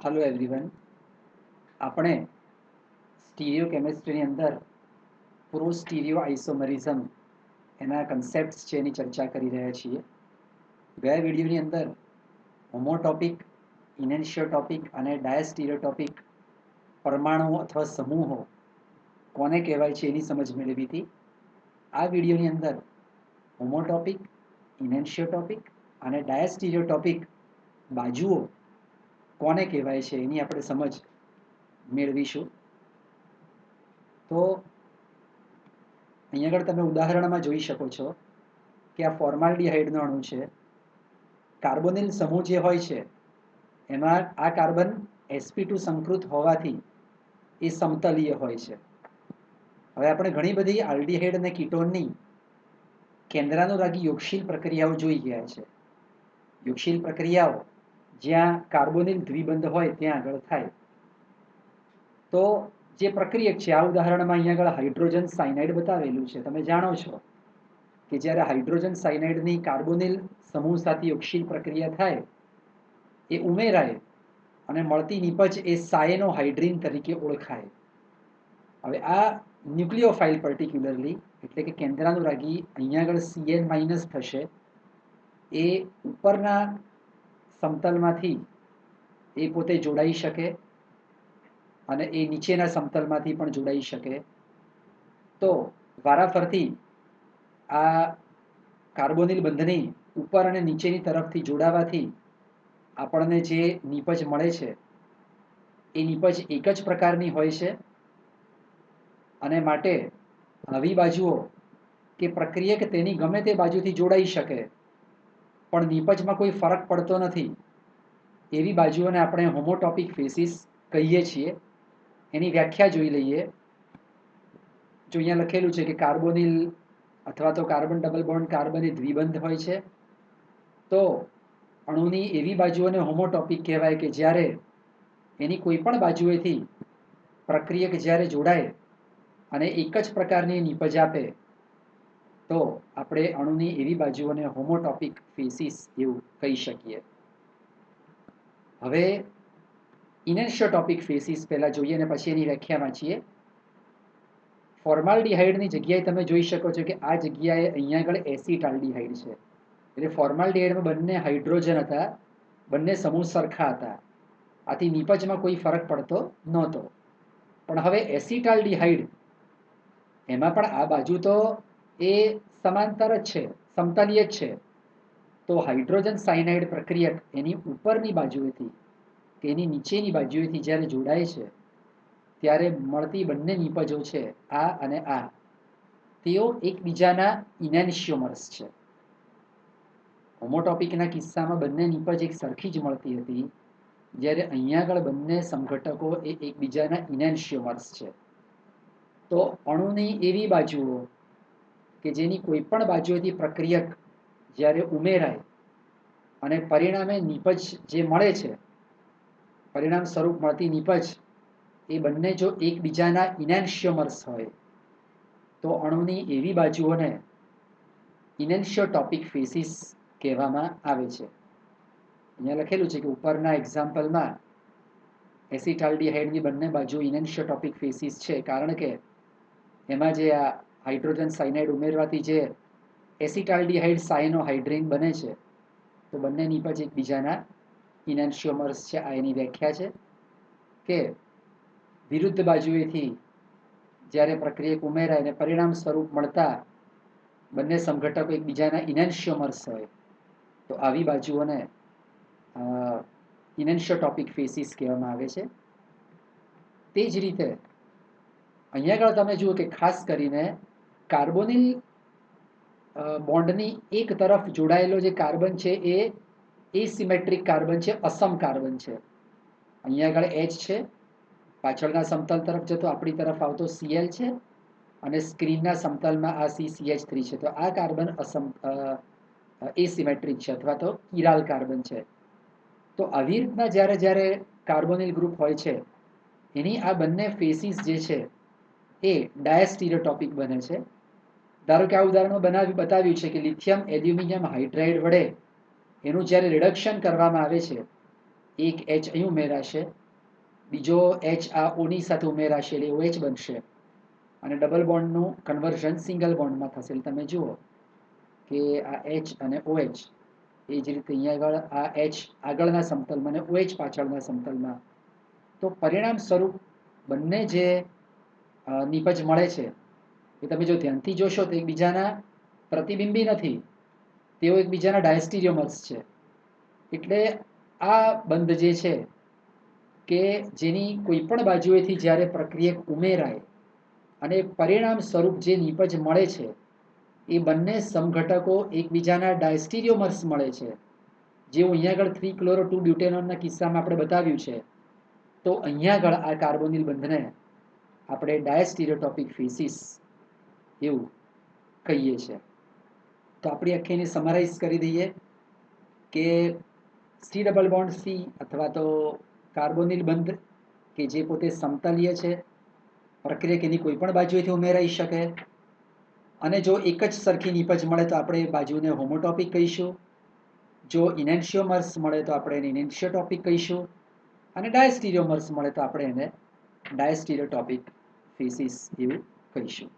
Hello everyone. આપણે stereo કેમિસ્ટ્રીની અંદર pro stereo આઇસોમરિઝમ એના કન્સેપ્ટ્સ છે એની ચર્ચા કરી રહ્યા છીએ. ગયા વિડીયોની અંદર હોમોટોપિક, ઇનેન્શિયોટોપિક અને ડાયસ્ટીરિયોટોપિક પરમાણુઓ અથવા સમૂહો કોને કહેવાય છે એની સમજ મેળવી હતી. આ વિડીયોની અંદર હોમોટોપિક, ઇનેન્શિયોટોપિક અને ડાયસ્ટીરિયોટોપિક બાજુઓ કોને કહેવાય છે એની આપણે સમજ મેળવીશું. તો અહીંયા આગળ તમે ઉદાહરણમાં જોઈ શકો છો કે આ ફોર્માલ્ડિહાઇડનો અણુ છે. કાર્બોનિલ સમૂહ જે હોય છે એમાં આ કાર્બન sp2 સંકૃત હોવાથી એ સમતલીય હોય છે. હવે આપણે ઘણી બધી આલ્ડિહાઇડ અને કીટોનની કેન્દ્રાનુરાગી યોગશીલ પ્રક્રિયાઓ જોઈ ગયા છે. યોગશીલ પ્રક્રિયાઓ જ્યાં કાર્બોનિલ દ્વિબંધ હોય ત્યાં આગળ થાય. તો જે પ્રક્રિયક છે, આ ઉદાહરણમાં અહીંયા આગળ હાઇડ્રોજન સાયનાઇડ બતાવેલું છે. તમે જાણો છો કે જ્યારે હાઇડ્રોજન સાયનાઇડની કાર્બોનિલ સમૂહ સાથે યોગશીલ પ્રક્રિયા થાય, એ ઉમેરાય અને મળતી નીપજ એ સાયનોહાઇડ્રીન તરીકે ઓળખાય. હવે આ ન્યુક્લિયોફાઇલ પર્ટિક્યુલરલી એટલે કે કેન્દ્રાનુરાગી અહીંયા આગળ Cn માઇનસ થશે. એ ઉપરના સમતલમાંથી એ પોતે જોડાઈ શકે અને એ નીચેના સમતલમાંથી પણ જોડાઈ શકે. તો વારાફરતી આ કાર્બોનિલ બંધની ઉપર અને નીચેની તરફથી જોડાવાથી આપણને જે નીપજ મળે છે એ નીપજ એક જ પ્રકારની હોય છે અને માટે આવી બાજુઓ કે પ્રક્રિયક તેની ગમે તે બાજુથી જોડાઈ શકે પણ નીપજમાં કોઈ ફરક પડતો નથી એવી બાજુઓને આપણે હોમોટોપિક ફેસીસ કહીએ છીએ. એની વ્યાખ્યા જોઈ લઈએ. જો અહીંયા લખેલું છે કે કાર્બોનિલ અથવા તો કાર્બન ડબલ બોન્ડ કાર્બન એ દ્વિબંધ હોય છે. તો અણુની એવી બાજુઓને હોમોટોપિક કહેવાય કે જ્યારે એની કોઈ પણ બાજુએથી પ્રક્રિયક જ્યારે જોડાય અને એક જ પ્રકારની નીપજ આપે તો આપણે અણુની એવી બાજુઓને હોમોટોપિક ફેસીસ એવું કહી શકીએ. હવે ઇનેન્શિયોટોપિક ફેસીસ પહેલા જોઈએ અને પછી એની વ્યાખ્યા વાંચીએ. ફોર્માલ્ડિહાઇડની જગ્યાએ તમે જોઈ શકો છો કે આ જગ્યાએ અહીંયા આગળ એસિટાલ્ડિહાઇડ છે. એટલે ફોર્માલ્ડિહાઇડમાં બંને હાઇડ્રોજન હતા, બંને સમૂહ સરખા હતા. આથી નીપજમાં કોઈ ફરક પડતો નહોતો. પણ હવે એસિટાલ્ડિહાઇડ એમાં પણ આ બાજુ તો એ સમાંતર જ છે, સમતલીય જ છે. તો હાઇડ્રોજન સાયનાઇડ પ્રક્રિયક એની ઉપરની બાજુએથી કે એની નીચેની બાજુએથી જ્યારે જોડાય છે ત્યારે મળતી બંને નીપજો છે આ અને આ, તેઓ એકબીજાના ઇનેન્શિયોમર્સ છે. હોમોટોપિકના કિસ્સામાં બંને નીપજ એક સરખી જ મળતી હતી, જ્યારે અહીંયા આગળ બંને સમઘટકો એ એકબીજાના ઇનેન્શિયોમર્સ છે. તો અણુની એવી બાજુઓ કે જેની કોઈ પણ બાજુએથી પ્રક્રિયક જ્યારે ઉમેરાય અને પરિણામે નીપજ જે મળે છે, પરિણામ સ્વરૂપ મળતી નીપજ એ બંને જો એકબીજાના ઇનેન્શિયોમર્સ હોય તો અણુની એવી બાજુઓને ઇનેન્શિયોટોપિક ફેસીસ કહેવામાં આવે છે. અહીંયા લખેલું છે કે ઉપરના એક્ઝામ્પલમાં એસિટાલ્ડિહાઇડની બંને બાજુ ઇનેન્શિયોટોપિક ફેસીસ છે, કારણ કે એમાં જે આ હાઇડ્રોજન સાયનાઇડ ઉમેરવાથી જે એસિટાલ્ડિહાઇડ સાયનોહાઇડ્રીન બને છે તો બંને નીપજ એકબીજાના ઇનેન્શિયોમર્સ છે. આ એની વ્યાખ્યા છે કે વિરુદ્ધ બાજુએથી જ્યારે પ્રક્રિયક ઉમેરાય અને પરિણામ સ્વરૂપ મળતા બંને સમઘટકો એકબીજાના ઇનેન્શિયોમર્સ હોય તો આવી બાજુઓને ઇનેન્શિયોટોપિક ફેસીસ કહેવામાં આવે છે. તે જ રીતે અહીંયા આગળ તમે જુઓ કે ખાસ કરીને કાર્બોનિલ બોન્ડની એક તરફ જોડાયેલો જે કાર્બન છે એ એસિમેટ્રિક કાર્બન છે, અસમ કાર્બન છે. અહીંયા આગળ H છે, પાછળના સમતલ તરફ જતો આપણી તરફ આવતો Cl છે અને સ્ક્રીનના સમતલમાં આ CCH3 છે. તો આ કાર્બન એસિમેટ્રિક છે અથવા તો કિરાલ કાર્બન છે. તો આવી રીતના જ્યારે જ્યારે કાર્બોનિલ ગ્રુપ હોય છે એની આ બંને ફેસીસ જે છે એ ડાયસ્ટીરિયોટોપિક બને છે. ધારો કે આ ઉદાહરણમાં બતાવ્યું છે કે લિથિયમ એલ્યુમિનિયમ હાઇડ્રાઇડ વડે એનું જ્યારે રિડક્શન કરવામાં આવે છે એક એચ અહીં ઉમેરાશે, બીજો એચ આ ઓની સાથે ઉમેરાશે એટલે OH બનશે અને ડબલ બોન્ડનું કન્વર્ઝન સિંગલ બોન્ડમાં થશે. એટલે તમે જુઓ કે આ એચ અને OH એ જ રીતે અહીંયા આગળ આ એચ આગળના સમતલમાં અને OH પાછળના સમતલમાં. તો પરિણામ સ્વરૂપ બંને જે નિપજ મળે છે એ તમે જો ધ્યાનથી જોશો તો એકબીજાના પ્રતિબિંબી નથી, તેઓ એકબીજાના ડાયસ્ટીરિયોમર્સ છે. એટલે આ બંધ જે છે કે જેની કોઈ પણ બાજુએથી જ્યારે પ્રક્રિયક ઉમેરાય અને પરિણામ સ્વરૂપ જે નિપજ મળે છે એ બંને સમઘટકો એકબીજાના ડાયસ્ટીરિયોમર્સ મળે છે, જેવું અહીંયા આગળ 3-chloro-2-butanol કિસ્સામાં આપણે બતાવ્યું છે. તો અહીંયા આગળ આ કાર્બોનિલ બંધને આપણે ડાયસ્ટીરિયોટોપિક ફેસિસ એવું કહીએ છીએ. તો આપણે આખીને સમરાઇઝ કરી દઈએ કે સી ડબલ બોન્ડ સી અથવા તો કાર્બોનિલ બંધ કે જે પોતે સમતલીય છે, પ્રક્રિયક એની કોઈ પણ બાજુએથી ઉમેરાઈ શકે, અને જો એક જ સરખી નિપજ મળે તો આપણે એ બાજુને હોમોટોપિક કહીશું, જો ઇનેન્શિયોમર્સ મળે તો આપણે એને ઇનેન્શિયોટોપિક કહીશું, અને ડાયસ્ટીરિયોમર્સ મળે તો આપણે એને ડાયસ્ટીરિયોટોપિક ફેસિસ એવું કહીશું.